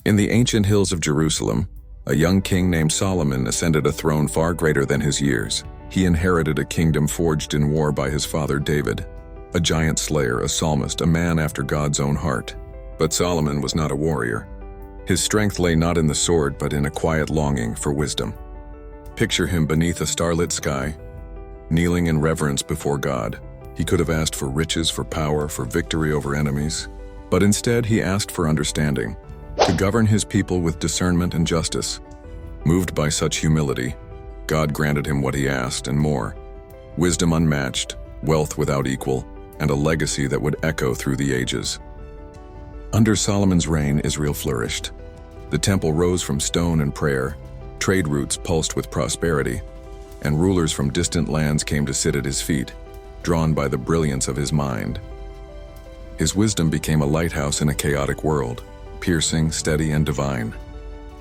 In the ancient hills of Jerusalem, a young king named Solomon ascended a throne far greater than his years. He inherited a kingdom forged in war by his father David, a giant slayer, a psalmist, a man after God's own heart. But Solomon was not a warrior. His strength lay not in the sword, but in a quiet longing for wisdom. Picture him beneath a starlit sky, kneeling in reverence before God. He could have asked for riches, for power, for victory over enemies, but instead he asked for understanding, to govern his people with discernment and justice. Moved by such humility, God granted him what he asked and more: wisdom unmatched, wealth without equal, and a legacy that would echo through the ages. Under Solomon's reign, Israel flourished. The temple rose from stone and prayer, trade routes pulsed with prosperity, and rulers from distant lands came to sit at his feet, drawn by the brilliance of his mind. His wisdom became a lighthouse in a chaotic world, piercing, steady, and divine.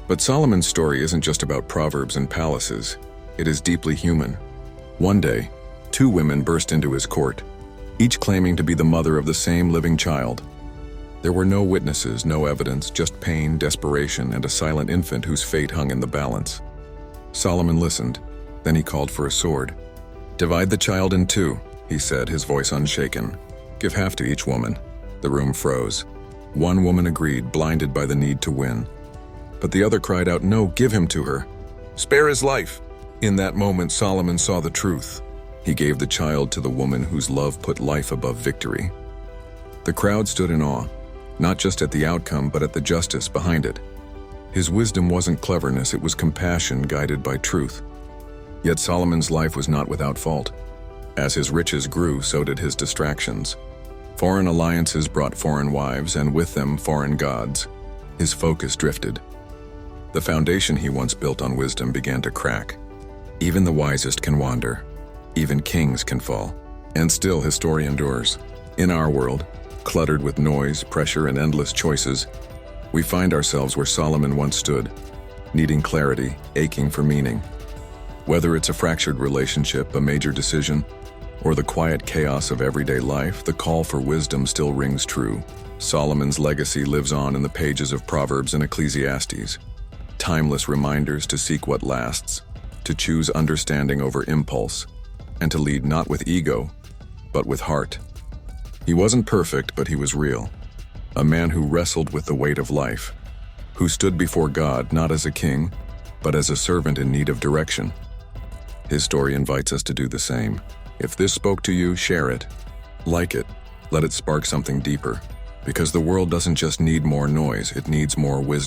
But Solomon's story isn't just about proverbs and palaces. It is deeply human. One day, two women burst into his court, each claiming to be the mother of the same living child. There were no witnesses, no evidence, just pain, desperation, and a silent infant whose fate hung in the balance. Solomon listened. Then he called for a sword. "Divide the child in two," he said, his voice unshaken. "Give half to each woman." The room froze. One woman agreed, blinded by the need to win. But the other cried out, "No, give him to her. Spare his life." In that moment, Solomon saw the truth. He gave the child to the woman whose love put life above victory. The crowd stood in awe, not just at the outcome, but at the justice behind it. His wisdom wasn't cleverness, it was compassion guided by truth. Yet Solomon's life was not without fault. As his riches grew, so did his distractions. Foreign alliances brought foreign wives, and with them foreign gods. His focus drifted. The foundation he once built on wisdom began to crack. Even the wisest can wander. Even kings can fall. And still his story endures. In our world, cluttered with noise, pressure, and endless choices, we find ourselves where Solomon once stood, needing clarity, aching for meaning. Whether it's a fractured relationship, a major decision, or the quiet chaos of everyday life, the call for wisdom still rings true. Solomon's legacy lives on in the pages of Proverbs and Ecclesiastes. Timeless reminders to seek what lasts, to choose understanding over impulse, and to lead not with ego, but with heart. He wasn't perfect, but he was real. A man who wrestled with the weight of life, who stood before God not as a king, but as a servant in need of direction. His story invites us to do the same. If this spoke to you, share it. Like it. Let it spark something deeper. Because the world doesn't just need more noise, it needs more wisdom.